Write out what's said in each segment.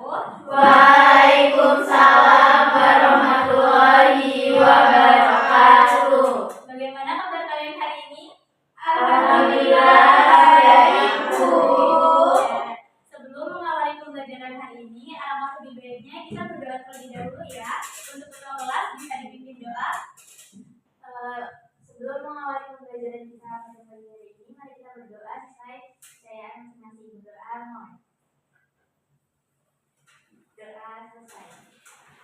Waalaikumsalam warahmatullahi wabarakatuh. Bagaimana kabar kalian hari ini? Alhamdulillah, baikku. Sebelum mengawali pembelajaran hari ini, alangkah lebih baiknya kita berdoa terlebih dahulu ya. Untuk ketua kelas bisa dipimpin doa. Sebelum mengawali pembelajaran kita pada pagi hari ini, mari kita berdoa sesuai kepercayaan masing-masing. Berdoa mohon. Doa selesai.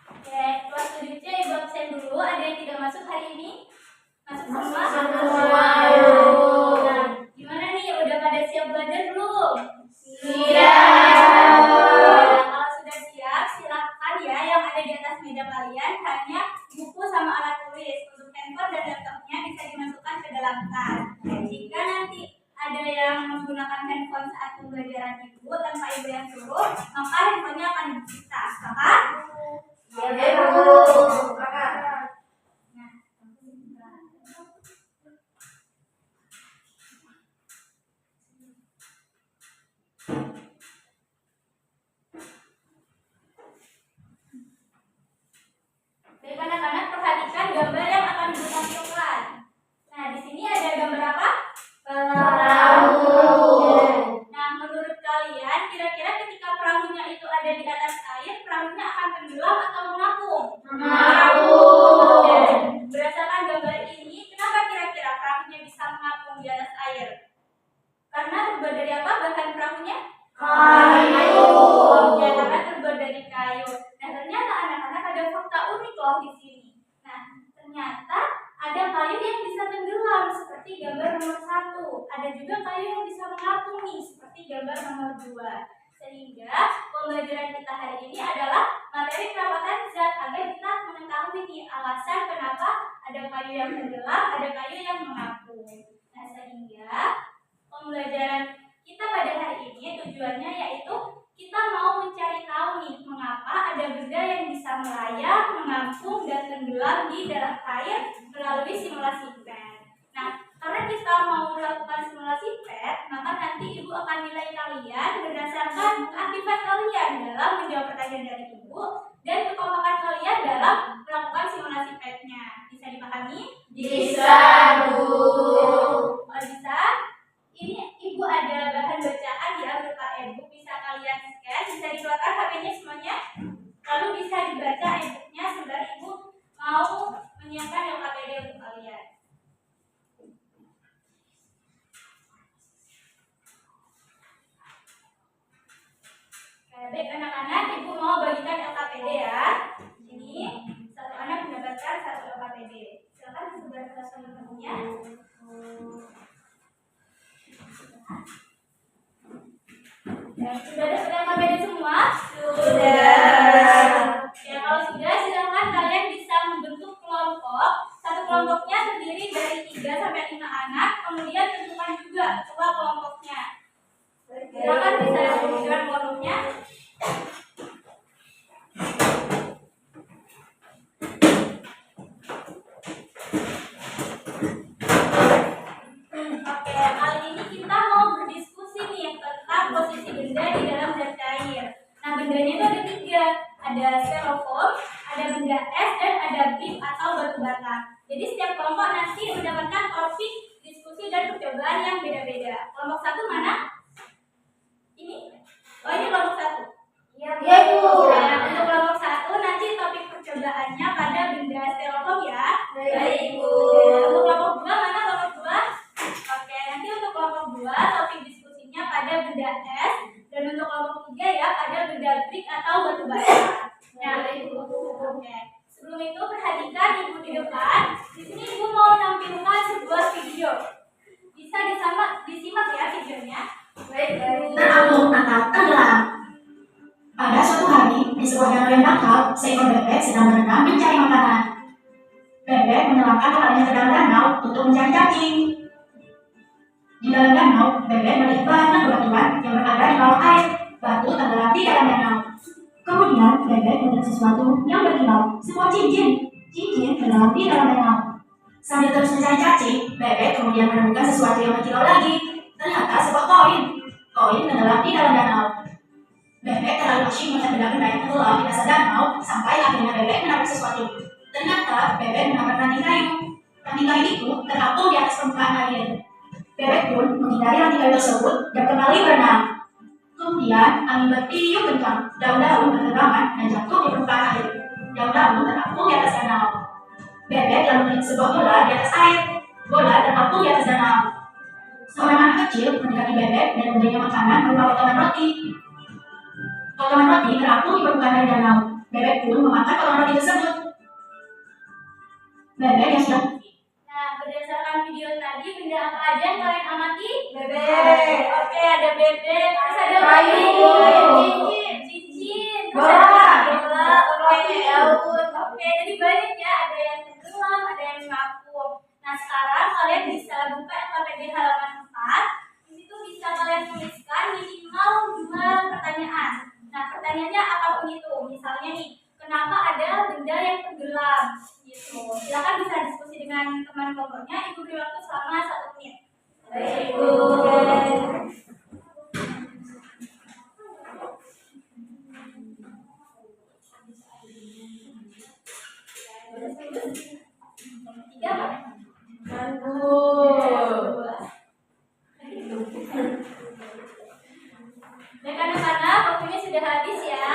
Oke, kelas selanjutnya ibu absen dulu. Ada yang tidak masuk hari ini? Masuk semua? Semua. Nah, gimana nih? Udah pada siap belajar belum? Siap. Kalau sudah siap, silakan ya yang ada di atas meja kalian hanya buku sama alat tulis. Untuk handphone dan laptopnya bisa dimasukkan ke dalam tas. Jika nanti ada yang menggunakan handphone saat pembelajaran ibu tanpa ibu yang suruh, maka handphonenya akan disita. Sepakat? Ya, Bu. Baik anak-anak, perhatikan gambar yang akan ibu tampilkan. Nah, di sini ada gambar apa? Perahu. Nah, menurut kalian, kira-kira ketika perahunya itu ada di atas air, perahunya akan tenggelam atau mengapung? Mengapung. Berdasarkan gambar ini, kenapa kira-kira perahunya bisa mengapung di atas air? Karena terbuat dari apa bahan perahunya? Kayu. Ya, karena terbuat dari kayu. Nah, ternyata anak-anak ada fakta unik loh di sini. Nah, ternyata ada kayu yang bisa tenggelam seperti gambar nomor 1. Ada juga kayu yang bisa mengapung nih seperti gambar nomor 2. Sehingga pembelajaran kita hari ini adalah materi kerapatan zat agar kita mengetahui nih alasan kenapa ada kayu yang tenggelam, ada kayu yang mengapung. Nah, sehingga pembelajaran kita pada hari ini tujuannya yaitu kita mau mencari tahu nih mengapa ada benda yang bisa melayang, mengapung, dan tenggelam di dalam air melalui simulasi PET. Nah, karena kita mau melakukan simulasi PET, maka nanti ibu akan nilai kalian berdasarkan aktivitas kalian dalam menjawab pertanyaan dari ibu dan kekompakan kalian dalam melakukan simulasi PET-nya. Bisa dipahami? Bisa, Bu. Kalau bisa, ini ibu ada bahan bacaan ya berupa e-book, bisa kalian scan, bisa dikeluarkan HP-nya semuanya, lalu bisa dibaca e-booknya sembari ibu mau menyiapkan LKPD untuk kalian. Baik anak-anak, ibu mau bagikan LKPD ya. Ini satu anak mendapatkan satu LKPD. Silakan disebar ke teman-temannya. Ya, sudah dapat LKPD semua? Sudah. Ya, kalau sudah, silakan kalian bisa membentuk kelompok. Satu kelompoknya terdiri dari 3 sampai 5 anak. Kemudian tentukan juga ketua kelompoknya. Silakan bisa menunjukkan kelompoknya. Oke, kali ini kita mau berdiskusi nih tentang posisi benda di dalam zat cair. Nah, bendanya itu ada 3. Ada styrofoam, ada benda es, dan ada bib atau batu bata. Jadi setiap kelompok nanti mendapatkan topik diskusi dan percobaan yang beda-beda. Kelompok 1 mana? Ini? Oh, ini kelompok 1. Ya, Bu. Nah, untuk kelompok 1 nanti topik percobaannya pada benda styrofoam ya. Baik, Bu. Untuk kelompok 2 mana kelompok 2? Oke, nanti untuk kelompok 2 topik diskusinya pada benda es, dan untuk kelompok 3 ya pada benda brik atau batu bata. Nah, oke. Sebelum itu perhatikan ibu di depan. Di sini ibu mau menampilkan sebuah video. Bisa disimak ya videonya. Baik, Bu. Terapung atau tenggelam. Pada suatu hari, di sebuah danau yang dangkal, seekor bebek sedang berenang mencari makanan. Bebek menyelamkan kepalanya ke dalam danau untuk mencari cacing. Di dalam danau, bebek melihat banyak bebatuan yang berada di bawah air. Batu tenggelam di dalam danau. Kemudian, bebek melihat sesuatu yang berkilau, sebuah cincin. Cincin tenggelam di dalam danau. Sambil terus mencari cacing, bebek kemudian menemukan sesuatu yang berkilau lagi. Ternyata sebuah koin. Koin tenggelam di dalam danau. Bebek terlalu asyik melihat benda-benda yang tenggelam di dasar danau sampai akhirnya bebek menabrak sesuatu. Ternyata bebek menabrak ranting kayu. Ranting kayu itu terapung di atas permukaan air. Bebek pun menghindari ranting kayu tersebut dan kembali berenang. Kemudian angin bertiup kencang, daun-daun berterbangan dan jatuh di permukaan air. Daun-daun terapung di atas danau. Bebek lalu melihat sebuah bola di atas air. Bola terapung di atas danau. Seorang anak kecil mendekati bebek dan memberinya makanan berupa potongan roti. Potongan roti terapung di permukaan air danau. Bebek pun memakan potongan roti tersebut. Bebek yang sudah. Nah, berdasarkan video tadi, benda apa aja yang kalian amati? Bebek. Oke, ada bebek, terus ada Kayu. cincin, terus Bola. ada bola, Roti laut. Oke, jadi banyak ya, ada yang tenggelam, ada yang mengapung. Nah, sekarang kalian bisa buka LKPD halaman 4. Di situ bisa kalian tuliskan minimal 2 pertanyaan. Nah, pertanyaannya apapun itu. Misalnya nih, kenapa ada benda yang tenggelam? Gitu. Silakan bisa diskusi dengan teman kelompoknya. Ibu beri waktu selama 1 menit. Baik, Bu. Tiga, Pak. Dan karena waktunya sudah habis ya.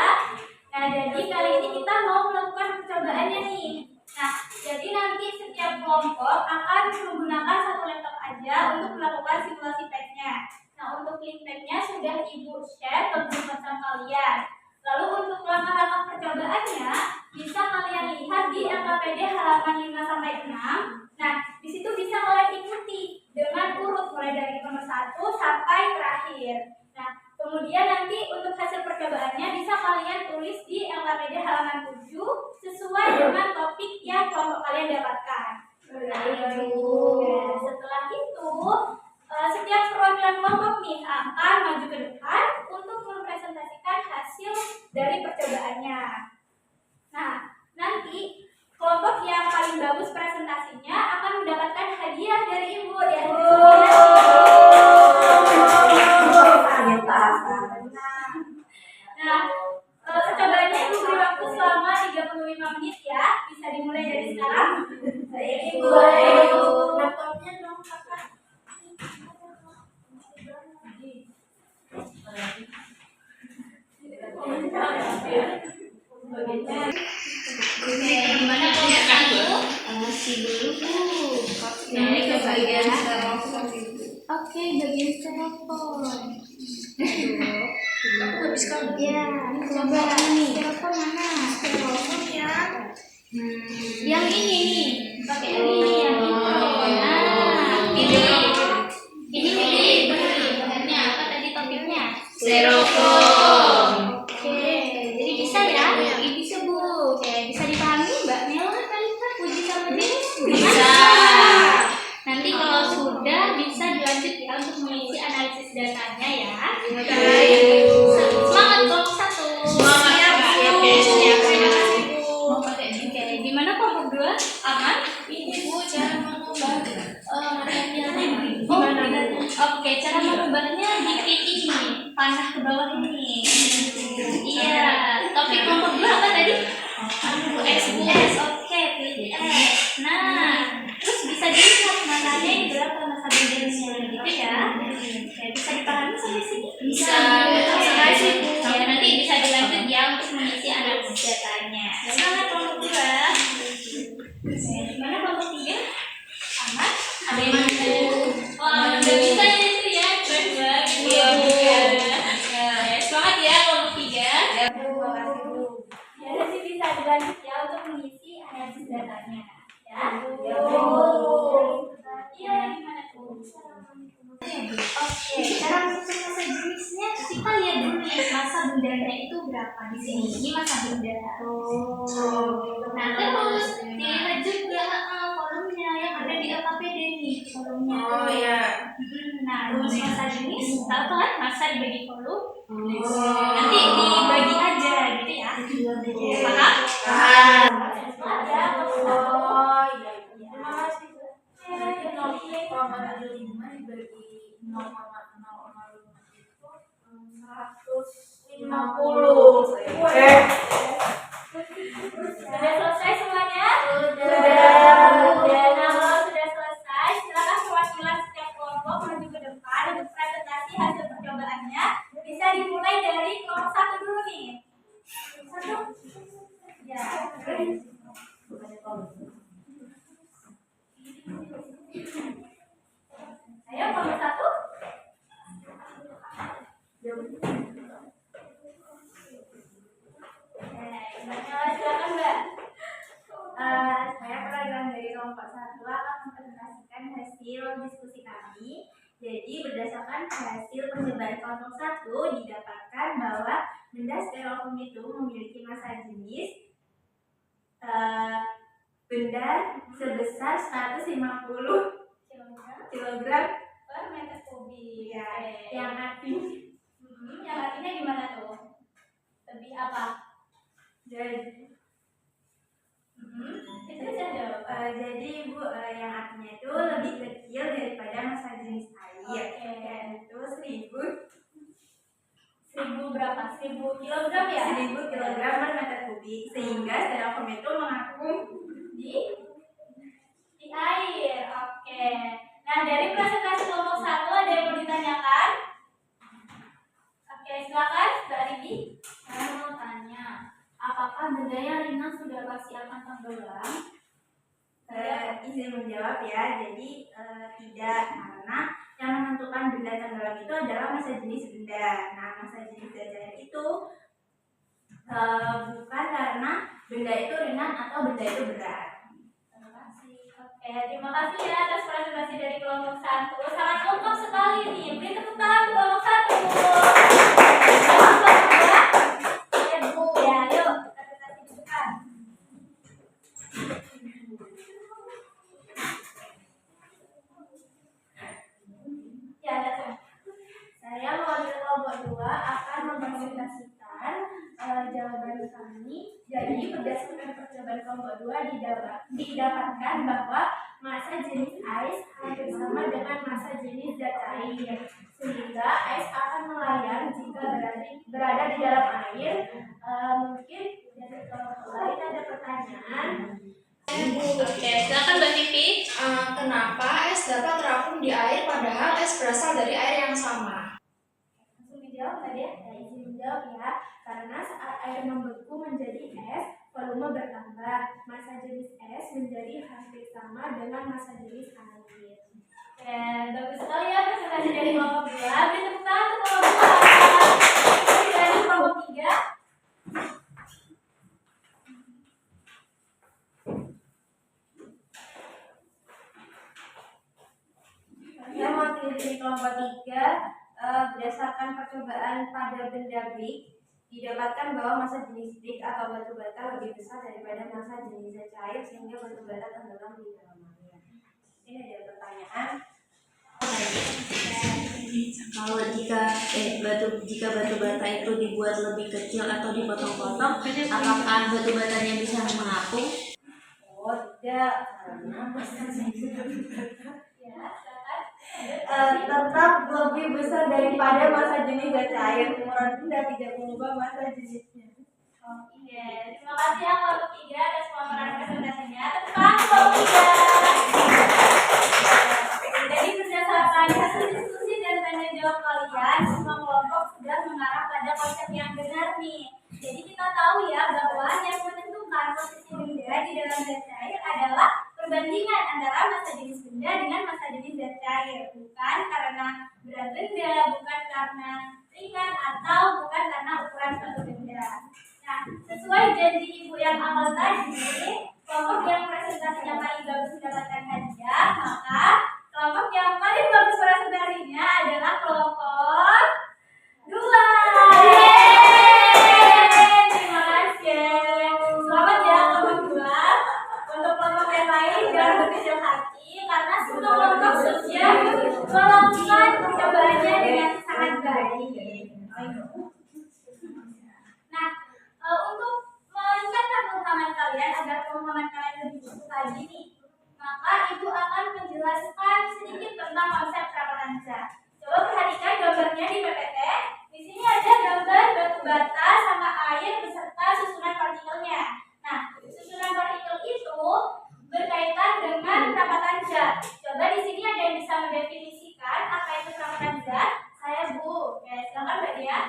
Nah, jadi kali ini kita mau melakukan percobaannya nih. Nah, jadi nanti setiap kelompok akan menggunakan 1 laptop aja untuk melakukan simulasi PET-nya. Nah, untuk link PET-nya sudah Ibu share ke grup WhatsApp kalian. Lalu untuk langkah-langkah percobaannya bisa kalian lihat di LKPD halaman 5-6. Nah, di situ bisa kalian ikuti dengan urut mulai dari nomor 1 sampai terakhir. Nah, kemudian nanti untuk hasil percobaannya bisa kalian tulis di LKPD halaman 7 sesuai dengan topik yang kelompok kalian dapatkan. Nah, setelah itu setiap perwakilan kelompok nih akan maju ke depan untuk mempresentasikan hasil dari percobaannya. Nah, nanti kelompok yang paling bagus presentasinya akan mendapatkan hadiah dari Ibu di akhir Nah, percobaannya Ibu beri waktu selama 35 menit ya. Bisa dimulai dari sekarang. Baik, Ibu. Laptopnya dong, Kakak. Gimana kelompok Masih belum Bu. Ini ke bagian styrofoam. Oke, bagian styrofoam. Aku habis kamu. Ya, coba nih. Styrofoam mana? Styrofoam ya. Yang ini nih. pakai ini yang ini. Nah, pilih bahannya apa tadi topiknya? Styrofoam. Oke, jadi bisa ya? Bisa Bu. Oke, bisa dipahami Mbak Mela kali kan Puji sama Denis? Bisa. Nanti kalau sudah bisa dilanjut ya untuk mengisi analisis datanya ya. Semangat kelompok 1. Semangat, Kak. Oke, siap. Terima kasih, Bu. Mau pakai oke. Gimana kelompok 2? Aman? Ini Bu, cara mengubah materialnya Gimana? Oke, cara mengubahnya dikit ini, panah ke bawah ini. Iya, topik kelompok 2 apa tadi? S. Oke, pilih S. Nah, terus bisa dilihat masanya yang berapa masa bendernya gitu ya. Oke, bisa dipahami sampai sini? Bisa. Terima kasih Bu. Ya, nanti bisa dilanjut ya untuk mengisi analisis datanya. Semangat kelompok 2. Gimana kelompok 3? Aman? Ada yang bisa? Wah, udah bisa ya itu ya. Keren banget. Iya, Bu. Ya, semangat ya kelompok 3. Terima kasih, Bu. Ya, nanti bisa dilanjut ya untuk mengisi analisis datanya. Ya. Ya, Bu. Iya, gimana Bu? Oke, cara menghitung masa jenisnya kita lihat dulu nih masa bendanya itu berapa di sini. Ini masa benda. Nah, terus dilihat juga kolomnya yang ada di LKPD nih, kolomnya. Oh ya. Nah, terus masa jenis, tahu kan masa dibagi kolom? Nanti dibagi aja gitu ya. Paham? Paham. Ada Oh iya. Terima kasih, Bu. Nanti 0,75 dibagi 0,005 itu 150. Sudah selesai semuanya? Sudah. Nah, kalau sudah selesai, silakan perwakilan setiap kelompok menuju ke depan untuk presentasi hasil percobaannya. Bisa dimulai dari kelompok 1 dulu nih. Satu. Ya. Ayo kelompok 1. Silakan Mbak. Saya perwakilan dari kelompok 1 akan mempresentasikan hasil diskusi kami. Jadi berdasarkan hasil percobaan kelompok 1 didapatkan bahwa benda styrofoam itu memiliki massa jenis benda sebesar 150 kg per meter kubik. Ya, yang artinya gimana tuh? Lebih apa? Jadi itu saja. Jadi Bu, yang artinya itu lebih kecil daripada massa jenis air. Yaitu 1000 berapa? 1000 kilogram ya? 1000 kilogram per meter kubik. Sehingga styrofoam itu mengapung di air. Oke. Nah, dari presentasi kelompok 1 ada yang mau ditanyakan? Oke, silakan Mbak Ridi. Saya mau tanya, apakah benda yang ringan sudah pasti akan tenggelam? Izin menjawab ya. Jadi tidak, karena yang menentukan benda tenggelam itu adalah massa jenis benda. Nah, massa jenis benda itu bukan karena benda itu ringan atau benda itu berat. Terima kasih. Oke, terima kasih ya atas presentasi dari kelompok 1. Sangat lengkap sekali nih. Beri tepuk tangan untuk kelompok 1. Kelompok 2. Ya Bu, ya yuk presentasi depan. Ya, datang. Saya mewakili kelompok 2 akan mempresentasikan jawaban kami. Jadi berdasarkan percobaan kelompok 2 didapatkan bahwa massa jenis ais hampir sama dengan massa jenis zat cair, sehingga ais akan melayang jika berada di dalam air. Mungkin dari kelompok lain ada pertanyaan. Oke, silakan Mbak Vivi. Kenapa es dapat terapung di air padahal es berasal dari air yang sama? Langsung dijawab tadi ya? Izin menjawab ya. Karena saat air membeku menjadi es, volume bertambah. Massa jenis es menjadi hampir sama dengan massa jenis air. Oke, bagus sekali ya presentasi dari kelompok 2. Beri tepuk tangan untuk kelompok 2. Dari kelompok 3. Saya mewakili dari kelompok 3. Berdasarkan percobaan pada benda brick, didapatkan bahwa massa jenis brick atau batu bata lebih besar daripada massa jenis zat cair, sehingga batu bata tenggelam di dalam air. Ini ada pertanyaan. Kalau jika batu bata itu dibuat lebih kecil atau dipotong-potong, apakah batu batanya bisa mengapung? Oh tidak, karena massa jenis tetap lebih besar daripada massa jenis zat cair. Ukuran benda tidak mengubah massa jenisnya. Oke, terima kasih ya kelompok 3 atas pemaparan presentasinya. Tepuk tangan kelompok 3. Jadi berdasarkan hasil diskusi dan tanya jawab kalian, semua kelompok sudah mengarah pada konsep yang benar nih. Jadi kita tahu ya bahwa yang menentukan posisi benda di dalam zat cair adalah perbandingan antara massa jenis benda dengan massa jenis zat cair, bukan karena berat benda, bukan karena ringan, atau bukan karena ukuran suatu benda. Nah, sesuai janji ibu yang awal tadi, kelompok yang presentasinya paling bagus mendapatkan hadiah, maka kelompok yang paling bagus presentasinya adalah kelompok 2. Terima kasih. Selamat ya kelompok 2. Untuk kelompok yang lain jangan berkecil hati, karena semua kelompok sudah melakukan percobaannya dengan sangat baik. Nah, untuk meningkatkan pemahaman kalian agar pemahaman kalian lebih utuh lagi nih, maka ibu akan menjelaskan sedikit tentang konsep perapatan zat. Coba perhatikan gambarnya di PPT. Di sini ada gambar batu bata sama air beserta susunan partikelnya. Nah, susunan partikel itu berkaitan dengan kerapatan zat. Coba di sini ada yang bisa mendefinisikan apa itu kerapatan zat? Saya, Bu. Oke, silakan Mbak Dea.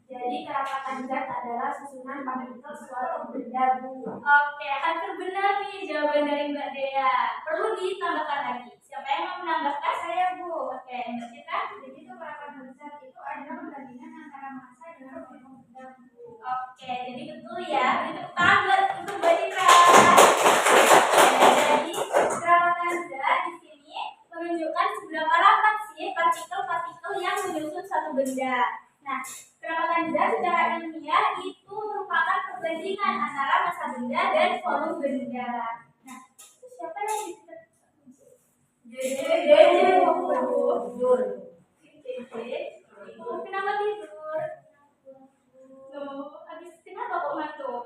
Jadi kerapatan zat adalah susunan partikel suatu benda, Bu. Oke, hampir benar nih jawaban dari Mbak Dea. Perlu ditambahkan lagi. Siapa yang mau menambahkan? Saya, Bu. Oke, Mbak Citra. Jadi itu kerapatan zat itu adalah perbandingan antara massa dengan volume benda, Bu. Oke, jadi betul ya. Beri tepuk tangan untuk Mbak Citra. Oke, jadi kerapatan zat di sini menunjukkan seberapa rapat sih partikel-partikel yang menyusun suatu benda. Nah, kerapatan zat secara ilmiah itu merupakan perbandingan antara massa benda dan volume benda. Nah, itu siapa yang bisa? Dede. Ibu kenapa tidur? Habis kenapa kok ngantuk?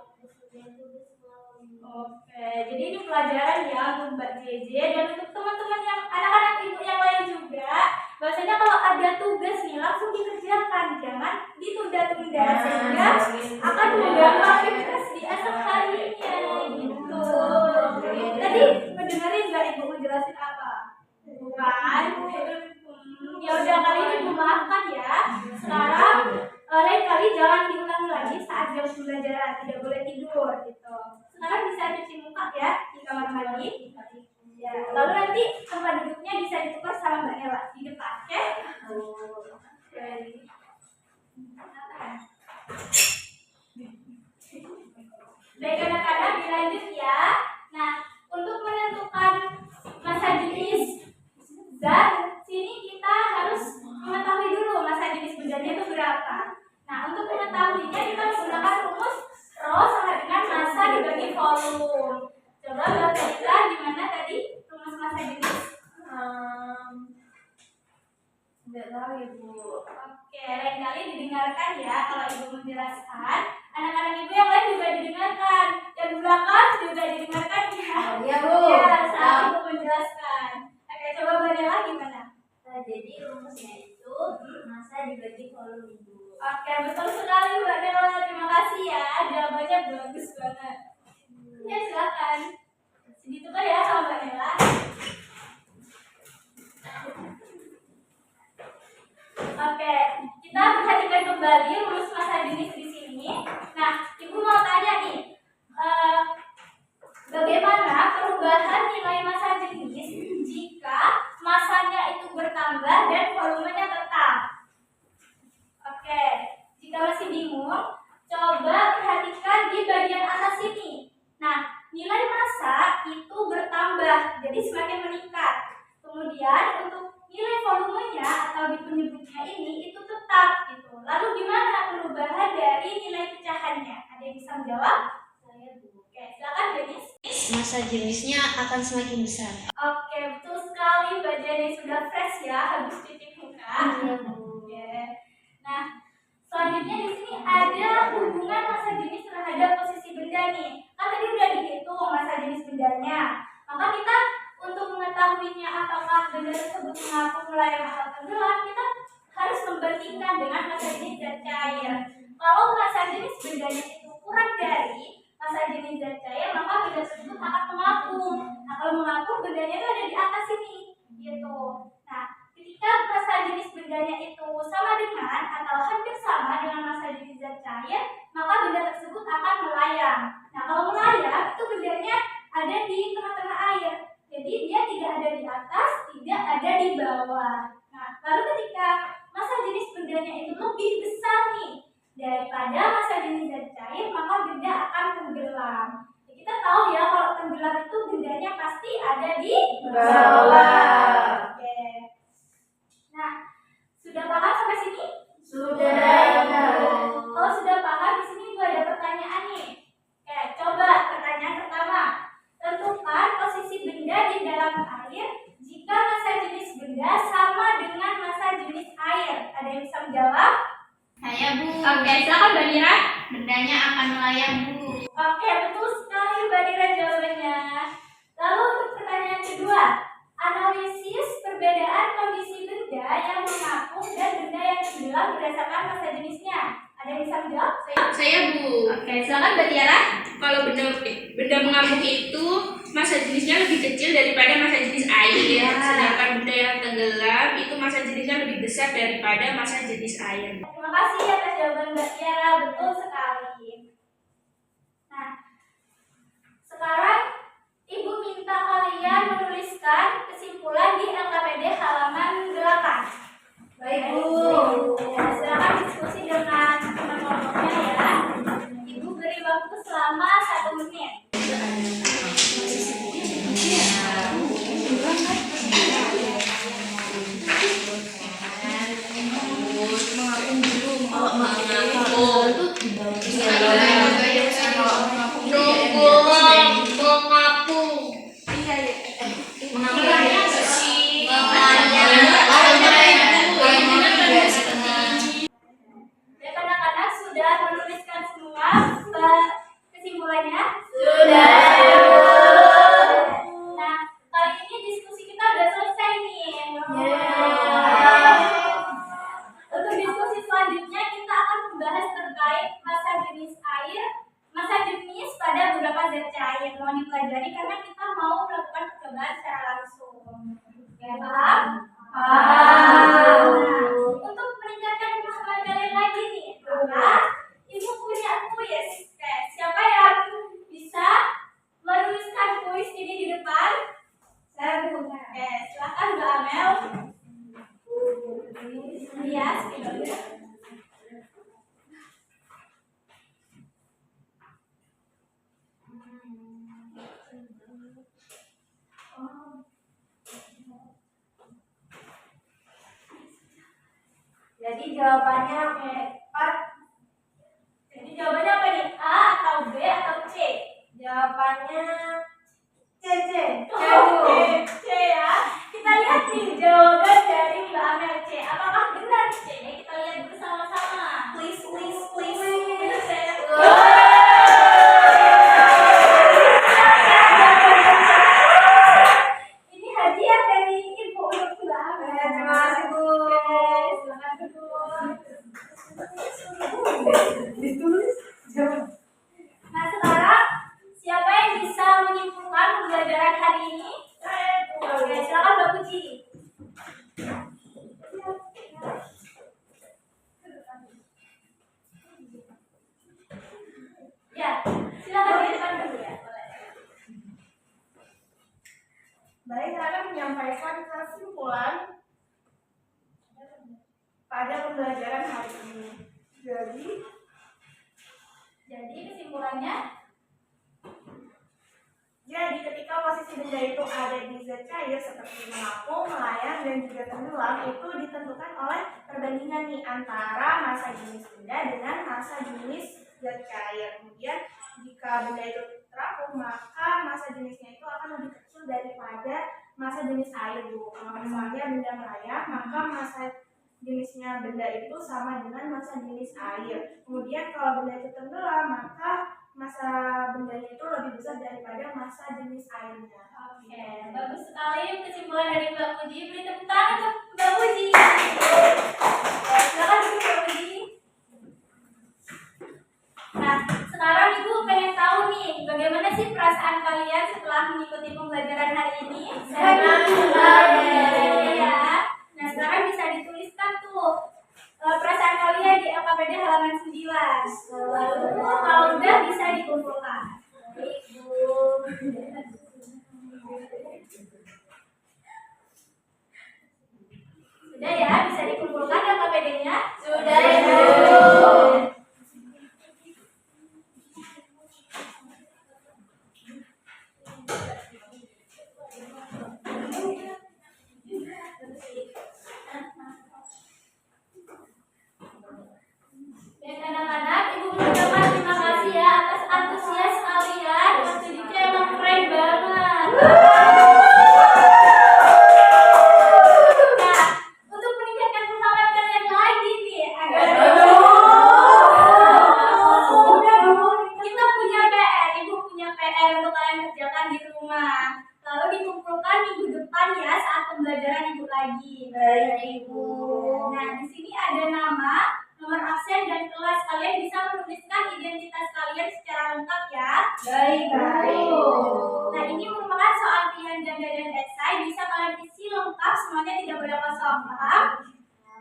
Oke, jadi ini pelajaran ya untuk Mbak JJ dan untuk teman-teman yang anak-anak ibu yang lain juga. Bahwasanya kalau ada tugas nih langsung dikerjakan, jangan ditunda-tunda sehingga akan mengganggu aktivitas di esok harinya gitu. Tadi mendengarin nggak ibu menjelasin apa? Bukan. Ya udah kali ini dimaafkan ya. Sekarang lain kali jangan diulangi lagi saat jam pembelajaran, tidak boleh tidur gitu. Sekarang bisa cuci muka ya di kamar mandi. Ya, lalu nanti tempat duduknya bisa ditukar sama Mbak Nela di depan, oke? Baik anak-anak, dilanjut ya. Nah, untuk menentukan massa jenis zat, sini kita harus mengetahui dulu massa jenis bendanya itu berapa. Nah, untuk mengetahuinya kita menggunakan rumus Rho sama dengan massa dibagi volume. Coba Mbak Citra, gimana tadi rumus massa jenis? Tidak tahu ya, Bu. Oke, lain kali didengarkan ya kalau Ibu menjelaskan. Anak-anak Ibu yang lain juga didengarkan. Yang belakang juga didengarkan ya. Iya, Bu. Ya, saat Ibu menjelaskan. Oke, coba Mbak Nela gimana? Jadi rumusnya itu massa dibagi volume, Ibu. Oke, betul sekali Mbak Nela. Terima kasih ya. Jawabannya bagus banget. Ya, silakan. Segitu kan ya sama Mbak Nela. Oke, kita perhatikan kembali rumus massa jenis di sini. Nah, Ibu mau tanya nih, bagaimana perubahan nilai massa jenis jika massanya itu bertambah dan volumenya tetap? Oke, jika masih bingung, coba perhatikan di bagian atas ini. Nah, nilai massa itu bertambah, jadi semakin meningkat. Kemudian untuk nilai volumenya atau di penyebutnya ini itu tetap gitu. Lalu gimana perubahan dari nilai pecahannya? Ada yang bisa menjawab? Saya, Bu. Oke, silakan Denis. Massa jenisnya akan semakin besar. Oke, betul sekali Mbak Jenny, sudah fresh ya habis cuci muka. Iya, Bu. Oke. Nah, selanjutnya di sini ada hubungan massa jenis terhadap posisi benda nih. Kan tadi udah dihitung massa jenis bendanya. Maka kita untuk mengetahuinya apakah benda tersebut mengapung, melayang atau tenggelam, kita harus membandingkan dengan massa jenis zat cair. Kalau massa jenis bendanya itu kurang dari massa jenis zat cair, maka benda tersebut akan mengapung. Nah, kalau mengapung bendanya itu ada di atas ini, gitu. Nah, ketika massa jenis bendanya itu sama dengan atau hampir sama dengan massa jenis zat cair, maka benda tersebut akan melayang. Nah, kalau melayang itu bendanya ada di tengah-tengah air. Jadi dia tidak ada di atas, tidak ada di bawah. Nah, lalu ketika massa jenis bendanya itu lebih besar nih daripada massa jenis zat cair, maka benda akan tenggelam. Ya, kita tahu ya kalau tenggelam itu bendanya pasti ada di Bawah. Oke. Nah, sudah paham sampai sini? Sudah. Kalau sudah paham, di sini gue ada pertanyaan nih. Oke, coba pertanyaan pertama. Tentukan posisi benda di dalam air jika massa jenis benda sama dengan massa jenis air. Ada yang bisa menjawab? Saya, Bu. Oke, silakan Mbak Nira. Bendanya akan melayang, Bu. Oke, betul sekali Mbak Nira jawabannya. Lalu untuk pertanyaan kedua, Analisis perbedaan kondisi benda yang mengapung dan benda yang tenggelam berdasarkan masa jenisnya. Ada yang bisa menjawab? Saya Bu. Oke, silakan Mbak Tiara. Kalau benda mengapung itu masa jenisnya lebih kecil daripada masa jenis air, sedangkan benda yang tenggelam itu masa jenisnya lebih besar daripada masa jenis air. Terima kasih atas jawaban Mbak Tiara, betul sekali. Nah, sekarang Ibu minta kalian menuliskan kesimpulan di LKPD halaman 8. Baik, Bu. Ya, silakan diskusi dengan teman kelompoknya ya. Ibu beri waktu selama 1 menit. Ya, anak-anak sudah menuliskan semua kesimpulannya? Sudah. Nah, kali ini diskusi kita udah selesai nih. Untuk diskusi selanjutnya kita akan membahas terkait masa jenis air, masa jenis pada beberapa zat cair. Mau dipelajari karena kita mau melakukan percobaan secara langsung. Ya, paham? Untuk meningkatkan pemahaman kalian lagi nih, maka Ibu punya kuis. Oke, siapa yang bisa menuliskan kuis ini di depan? Saya Bu. Oke, silakan Mbak Amel. Lihat, jadi jawabannya Jadi jawabannya apa nih? A atau B atau C? Jawabannya C. Oke, C ya. Kita lihat nih jawaban dari Mbak Amel C. Apakah benar C? Kita lihat bersama-sama. Please. Benar C ya? Ini hadiah dari Ibu untuk Mbak Amel. Terima kasih Bu. Silakan duduk. Nah, sekarang siapa yang bisa menyimpulkan pembelajaran hari ini? Oke, silakan Mbak Puji. Ya, silakan di depan dulu ya. Baik, saya akan menyampaikan kesimpulan pada pembelajaran hari ini. Jadi kesimpulannya, Jadi ketika posisi benda itu ada di zat cair seperti mengapung, melayang, dan juga tenggelam, itu ditentukan oleh perbandingan nih antara masa jenis benda dengan masa jenis zat cair. Kemudian jika benda itu terapung, maka masa jenisnya itu akan lebih kecil daripada masa jenis air, Bu. Kalau misalnya benda melayang, maka masa jenisnya benda itu sama dengan masa jenis air. Kemudian kalau benda itu tenggelam, maka masa bendanya itu lebih besar daripada masa jenis airnya. oke, bagus sekali kesimpulan dari Mbak Puji. Beri tepuk tangan untuk Mbak Puji. Silakan duduk Mbak Puji. Nah, sekarang Ibu pengen tahu nih, bagaimana sih perasaan kalian setelah mengikuti pembelajaran hari ini? Senang sekali ya. Nah, sekarang bisa dituliskan tuh perasaan kalian di LKPD halaman 9. Lalu kalau udah bisa dikumpulkan. Sudah ya, bisa dikumpulkan LKPD-nya? Sudah ya. Dan anak-anak, Ibu mengucapkan terima kasih ya atas antusias kalian. Waktu itu emang keren banget. Nah, untuk meningkatkan pemahaman kalian lagi nih, kita punya PR. Ibu punya PR untuk kalian kerjakan di rumah. lalu dikumpulkan minggu depan ya saat pembelajaran Ibu lagi. Baik, Ibu. Nah, di sini ada nama, nomor absen dan kelas. Kalian bisa menuliskan identitas kalian secara lengkap ya. Baik, baik. Nah, ini merupakan soal pilihan ganda dan esai. Bisa kalian isi lengkap, semuanya tidak boleh kosong. Paham?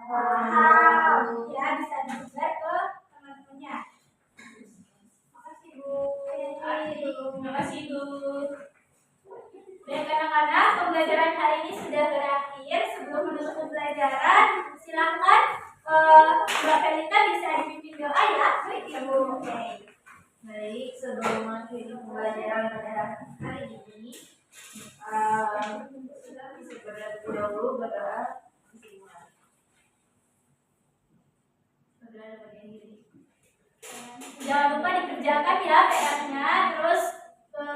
Paham. Ya, bisa disebar ke teman-temannya. Makasih, Bu. Terima kasih Bu. Dan kadang-kadang pembelajaran hari ini sudah berakhir. Sebelum menutup pembelajaran, silahkan Mbak Felita bisa dipimpin doa ya. Baik, Ibu. Baik, sebelum mengakhiri pembelajaran pada hari ini, sudah terlebih dahulu berdoa. Jangan lupa dikerjakan ya PR-nya. Terus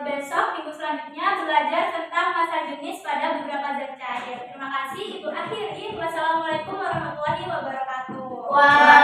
besok minggu selanjutnya belajar tentang masa jenis pada beberapa zat cair. Terima kasih. Ibu akhiri. Wassalamualaikum warahmatullahi wabarakatuh. Wah.